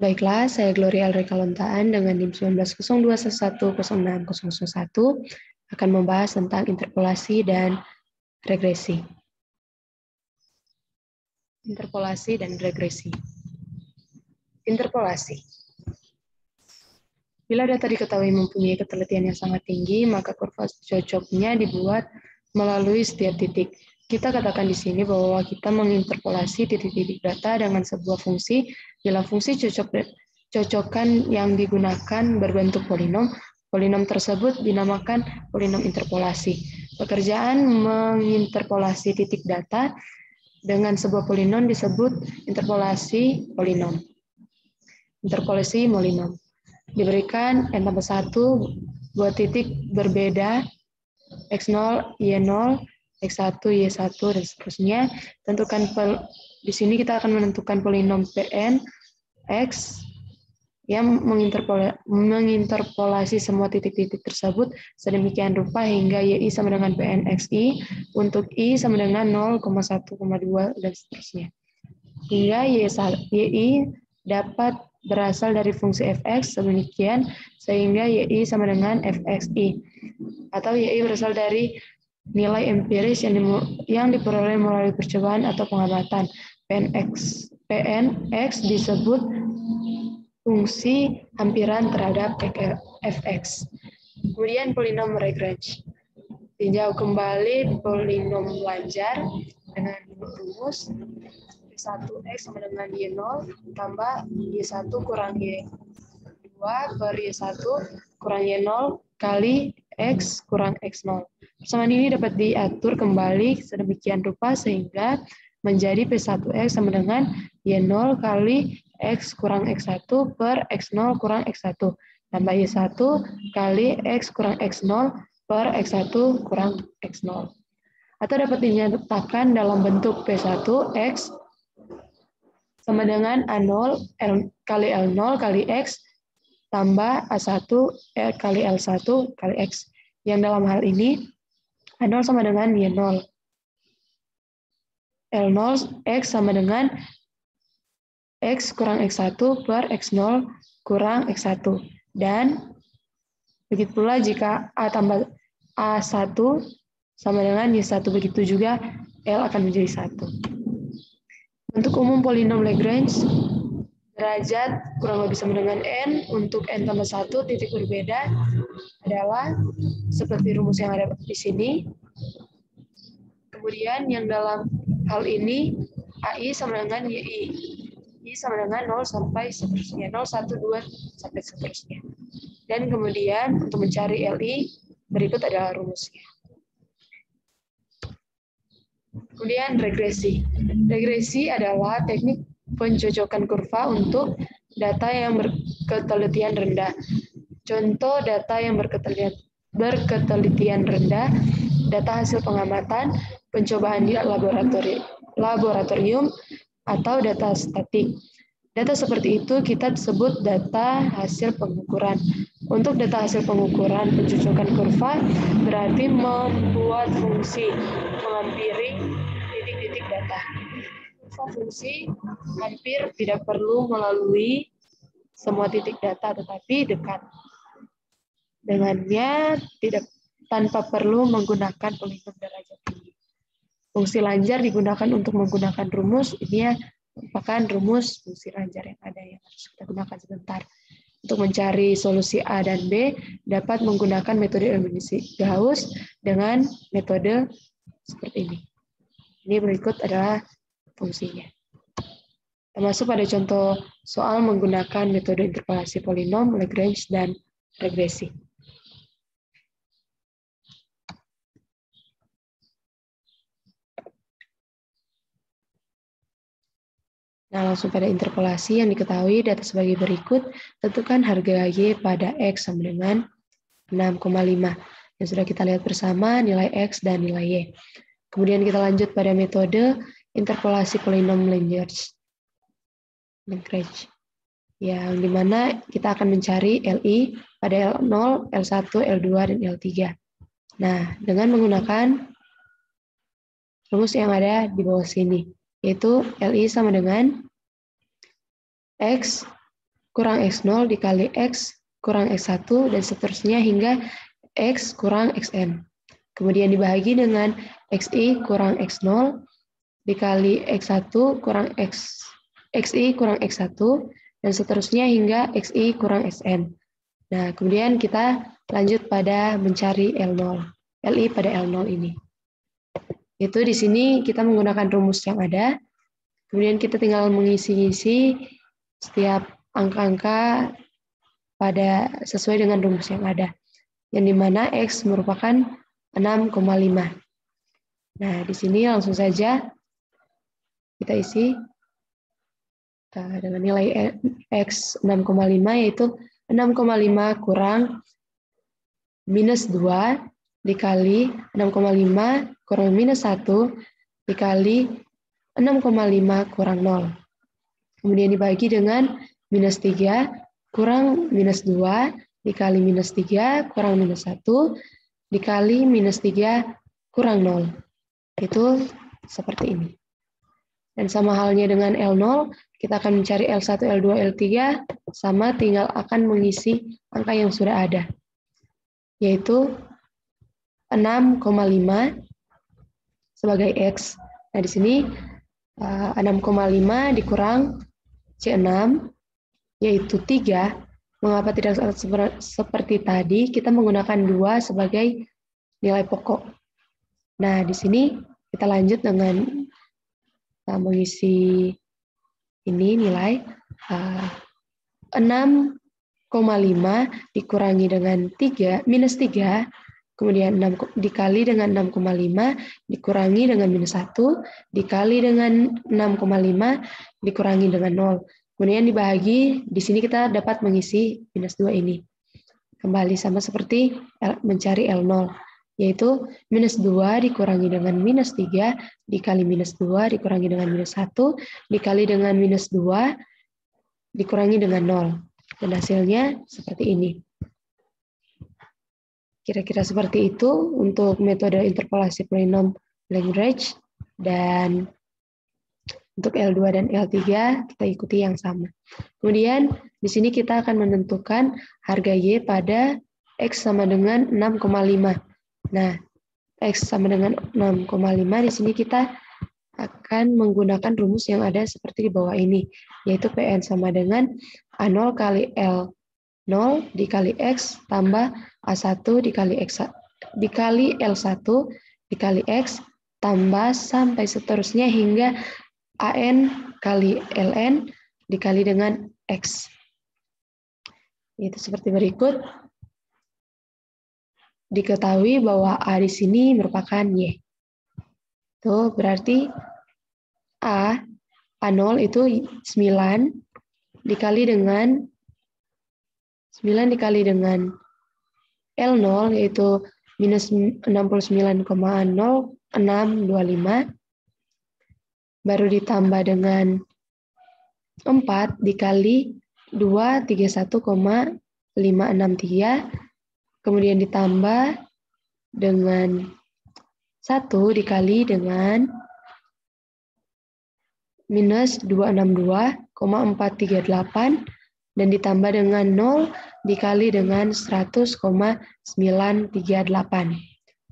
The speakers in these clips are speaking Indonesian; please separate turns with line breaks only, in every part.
Baiklah, saya Gloria Alrika Lontaan dengan NIM 1902110601 akan membahas tentang interpolasi dan regresi. Interpolasi dan regresi. Interpolasi. Bila data diketahui mempunyai ketelitian yang sangat tinggi, maka kurva cocoknya dibuat melalui setiap titik. Kita katakan di sini bahwa kita menginterpolasi titik-titik data dengan sebuah fungsi. Bila fungsi cocokan yang digunakan berbentuk polinom, polinom tersebut dinamakan polinom interpolasi. Pekerjaan menginterpolasi titik data dengan sebuah polinom disebut interpolasi polinom. Interpolasi polinom. Diberikan n+1 buat titik berbeda x0, y0, x1, y1, dan seterusnya. Tentukan di sini kita akan menentukan polinom Pn x yang menginterpolasi semua titik-titik tersebut sedemikian rupa hingga y sama dengan Pn xi untuk i sama dengan 0,1,2 dan seterusnya. Hingga y dapat berasal dari fungsi fx sedemikian sehingga y sama dengan fxi, atau y berasal dari nilai empiris yang diperoleh melalui percobaan atau pengamatan. Pnx disebut fungsi hampiran terhadap fx. Kemudian polinom Lagrange. Tinjau kembali polinom Lanjar dengan rumus Y1x sama dengan Y0 tambah Y1 kurang Y2 per Y1 kurang Y0 kali X kurang X0. Persamaan ini dapat diatur kembali sedemikian rupa sehingga menjadi P1X sama dengan Y0 kali X kurang X1 per X0 kurang X1 tambah Y1 kali X kurang X0 per X1 kurang X0. Atau dapat dinyatakan dalam bentuk P1X sama dengan A0 kali L0 kali X tambah A1 kali L1 kali X. Yang dalam hal ini A0 sama dengan Y0. L0 X sama dengan X kurang X1 per X0 kurang X1. Dan begitu pula jika A tambah A1 sama dengan Y1, begitu juga L akan menjadi 1. Untuk umum polinom Lagrange, derajat kurang lebih sama dengan N. Untuk N+1 titik berbeda adalah seperti rumus yang ada di sini. Kemudian yang dalam hal ini AI sama dengan YI. I sama dengan 0 sampai seterusnya. 0, 1, 2, sampai seterusnya. Dan kemudian untuk mencari LI, berikut adalah rumusnya. Kemudian regresi. Regresi adalah teknik pencocokan kurva untuk data yang berketelitian rendah. Contoh data yang berketelitian rendah, data hasil pengamatan, pencobaan di laboratorium, atau data statik. Data seperti itu kita sebut data hasil pengukuran. Untuk data hasil pengukuran pencocokan kurva berarti membuat fungsi menghampiri titik-titik data. Fungsi hampir tidak perlu melalui semua titik data, tetapi dekat. Dengannya tanpa perlu menggunakan polinom derajat tinggi. Fungsi Lanjar digunakan untuk menggunakan rumus, ini merupakan rumus fungsi Lanjar yang ada yang harus kita gunakan sebentar. Untuk mencari solusi A dan B, dapat menggunakan metode eliminasi Gauss dengan metode seperti ini. Ini berikut adalah fungsinya. Termasuk pada contoh soal menggunakan metode interpolasi polinom, Lagrange, dan regresi. Nah, langsung pada interpolasi yang diketahui data sebagai berikut. Tentukan harga Y pada X sama dengan 6,5. Yang sudah kita lihat bersama nilai X dan nilai Y. Kemudian kita lanjut pada metode interpolasi polinom Lagrange. Yang dimana kita akan mencari LI pada L0, L1, L2, dan L3. Nah, dengan menggunakan rumus yang ada di bawah sini, yaitu LI sama dengan X kurang X0 dikali X kurang X1 dan seterusnya hingga X kurang Xn. Kemudian dibagi dengan XI kurang X0 dikali X1 kurang XI kurang X1 dan seterusnya hingga XI kurang Xn. Nah, kemudian kita lanjut pada mencari L0. Li pada L0 ini. Itu di sini kita menggunakan rumus yang ada. Kemudian kita tinggal mengisi-isi setiap angka-angka pada sesuai dengan rumus yang ada. Yang dimana X merupakan 6,5. Nah, di sini langsung saja kita isi dengan nilai X 6,5 yaitu 6,5 kurang minus 2 dikali 6,5 kurang minus 1 dikali 6,5 kurang 0. Kemudian dibagi dengan minus 3 kurang minus 2 dikali minus 3 kurang minus 1 dikali minus 3 kurang 0. Itu seperti ini. Dan sama halnya dengan L0, kita akan mencari L1, L2, L3, sama tinggal akan mengisi angka yang sudah ada. Yaitu 6,5 sebagai X. Nah, di sini 6,5 dikurang C6, yaitu 3. Mengapa tidak seperti tadi? Kita menggunakan 2 sebagai nilai pokok. Nah, di sini kita lanjut dengan mengisi ini nilai 6,5 dikurangi dengan 3, minus 3, kemudian 6 dikali dengan 6,5 dikurangi dengan minus 1, dikali dengan 6,5 dikurangi dengan 0. Kemudian dibagi, di sini kita dapat mengisi minus 2 ini. Kembali sama seperti mencari L0, yaitu minus 2 dikurangi dengan minus 3, dikali minus 2 dikurangi dengan minus 1, dikali dengan minus 2, dikurangi dengan 0. Dan hasilnya seperti ini. Kira-kira seperti itu untuk metode interpolasi polinom Lagrange. Dan untuk L2 dan L3 kita ikuti yang sama. Kemudian di sini kita akan menentukan harga Y pada X sama dengan 6,5. Nah, X sama dengan 6,5 di sini kita akan menggunakan rumus yang ada seperti di bawah ini, yaitu Pn sama dengan A0 kali L0 dikali X tambah A1 dikali X dikali L1 dikali X tambah sampai seterusnya hingga AN kali LN dikali dengan X. Itu seperti berikut. Diketahui bahwa A di sini merupakan Y. Itu berarti A0 itu 9 dikali dengan L0 yaitu minus 69,0625 baru ditambah dengan 4 dikali 231,563 kemudian ditambah dengan 1 dikali dengan minus 262,438 dan ditambah dengan 0 dikali dengan 100,938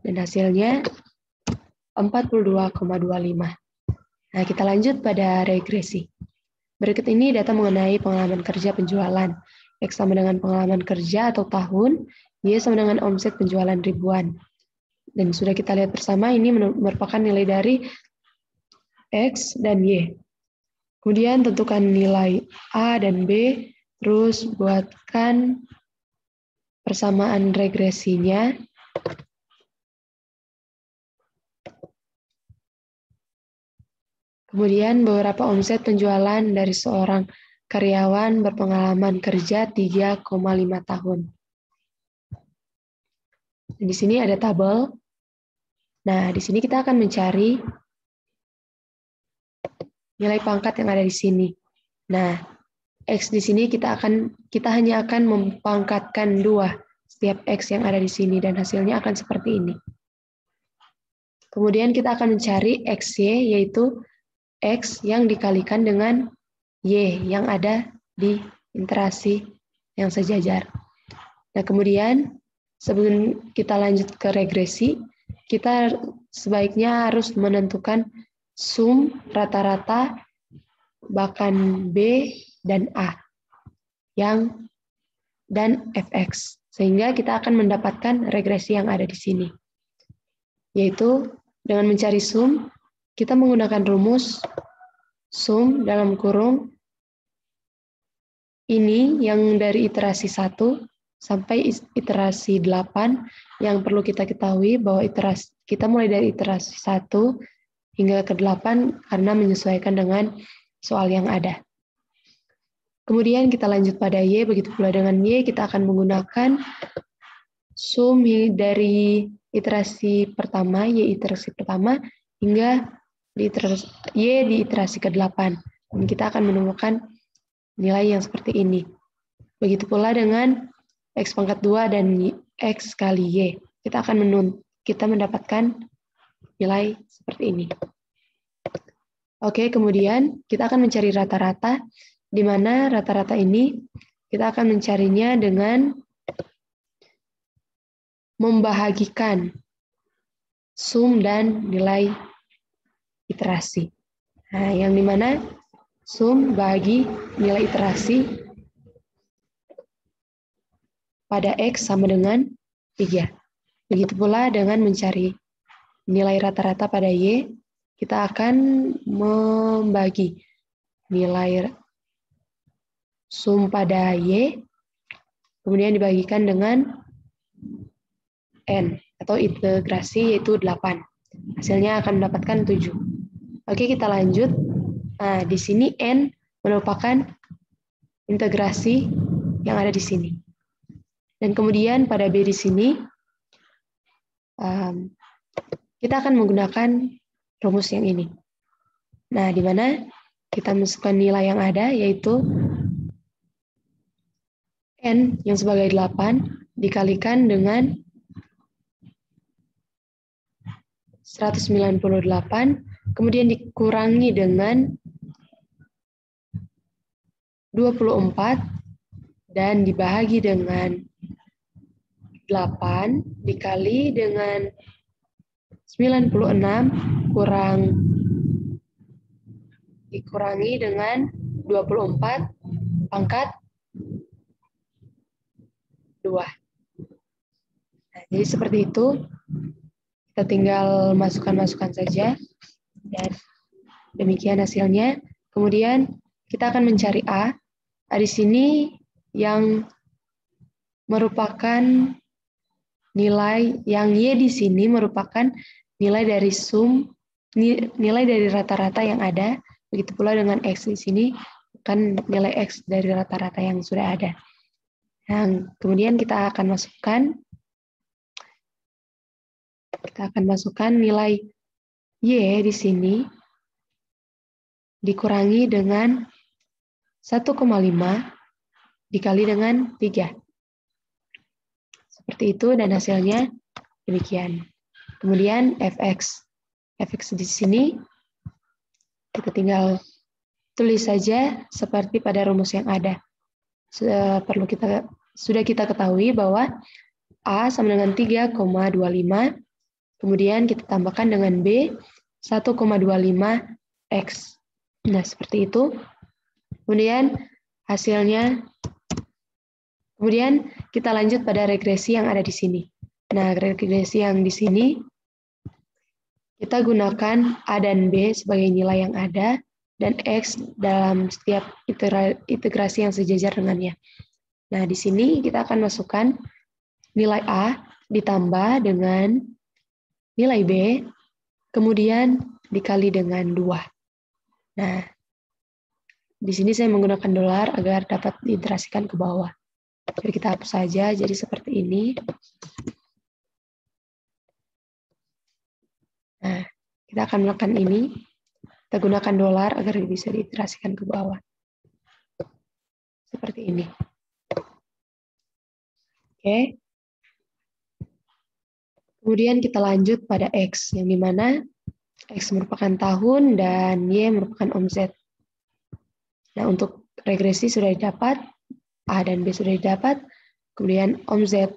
dan hasilnya 42,25. Nah, kita lanjut pada regresi. Berikut ini data mengenai pengalaman kerja penjualan. X sama dengan pengalaman kerja atau tahun, Y sama dengan omset penjualan ribuan. Dan sudah kita lihat bersama ini merupakan nilai dari X dan Y. Kemudian tentukan nilai A dan B, terus buatkan persamaan regresinya. Kemudian beberapa omset penjualan dari seorang karyawan berpengalaman kerja 3,5 tahun. Di sini ada tabel. Nah, di sini kita akan mencari nilai pangkat yang ada di sini. Nah, X di sini kita hanya akan mempangkatkan 2 setiap X yang ada di sini dan hasilnya akan seperti ini. Kemudian kita akan mencari XY yaitu X yang dikalikan dengan Y yang ada di iterasi yang sejajar. Nah, kemudian sebelum kita lanjut ke regresi, kita sebaiknya harus menentukan sum rata-rata bahkan B dan A dan fx, sehingga kita akan mendapatkan regresi yang ada di sini. Yaitu dengan mencari sum, kita menggunakan rumus sum dalam kurung ini yang dari iterasi 1 sampai iterasi 8, yang perlu kita ketahui bahwa kita mulai dari iterasi 1 hingga ke 8 karena menyesuaikan dengan soal yang ada. Kemudian kita lanjut pada Y, begitu pula dengan Y, kita akan menggunakan sum dari iterasi pertama, Y iterasi pertama, hingga Y di iterasi ke-8. Dan kita akan menemukan nilai yang seperti ini. Begitu pula dengan X pangkat 2 dan X kali Y. Kita mendapatkan nilai seperti ini. Oke, kemudian kita akan mencari rata-rata, di mana rata-rata ini kita akan mencarinya dengan membahagikan sum dan nilai iterasi. Nah, yang di mana sum bagi nilai iterasi pada X sama dengan 3. Begitu pula dengan mencari nilai rata-rata pada Y, kita akan membagi nilai sum pada Y, kemudian dibagikan dengan N, atau integrasi yaitu 8. Hasilnya akan mendapatkan 7. Oke, kita lanjut. Nah, di sini N merupakan integrasi yang ada di sini. Dan kemudian pada B di sini, kita akan menggunakan rumus yang ini. Nah, di mana kita masukkan nilai yang ada, yaitu N yang sebagai 8 dikalikan dengan 198, kemudian dikurangi dengan 24, dan dibahagi dengan 8 dikali dengan 96 dikurangi dengan 24 pangkat 2. Nah, jadi seperti itu. Kita tinggal masukkan saja. Dan demikian hasilnya. Kemudian kita akan mencari A. A di sini yang merupakan nilai, yang Y di sini merupakan nilai dari sum, nilai dari rata-rata yang ada. Begitu pula dengan X di sini kan nilai X dari rata-rata yang sudah ada. Yang kemudian kita akan masukkan nilai Y di sini dikurangi dengan 1,5 dikali dengan 3. Seperti itu, dan hasilnya demikian. Kemudian Fx. Fx di sini kita tinggal tulis saja seperti pada rumus yang ada. Sudah kita ketahui bahwa A sama dengan 3,25, kemudian kita tambahkan dengan B 1,25X. Nah, seperti itu. Kemudian hasilnya, kemudian kita lanjut pada regresi yang ada di sini. Nah, regresi yang di sini kita gunakan A dan B sebagai nilai yang ada, dan X dalam setiap integrasi yang sejajar dengannya. Nah, di sini kita akan masukkan nilai A ditambah dengan nilai B, kemudian dikali dengan 2. Nah, di sini saya menggunakan dolar agar dapat diiterasikan ke bawah. Jadi kita hapus saja, jadi seperti ini. Nah, kita akan melakukan ini. Kita gunakan dolar agar bisa diiterasikan ke bawah. Seperti ini. Oke. Kemudian kita lanjut pada X, yang dimana X merupakan tahun dan Y merupakan omset. Nah, untuk regresi sudah didapat, A dan B sudah didapat. Kemudian omzet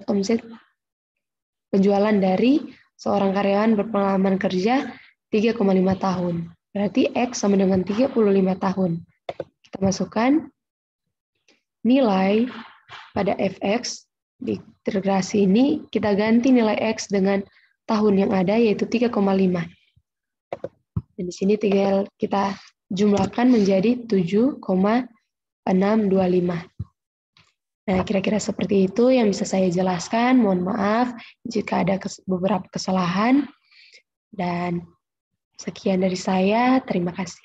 penjualan dari seorang karyawan berpengalaman kerja 3,5 tahun. Berarti X sama dengan 35 tahun. Kita masukkan nilai pada Fx di integrasi ini, kita ganti nilai X dengan tahun yang ada, yaitu 3,5. Dan di sini tinggal kita jumlahkan menjadi 7,625. Nah, kira-kira seperti itu yang bisa saya jelaskan. Mohon maaf jika ada beberapa kesalahan. Dan sekian dari saya. Terima kasih.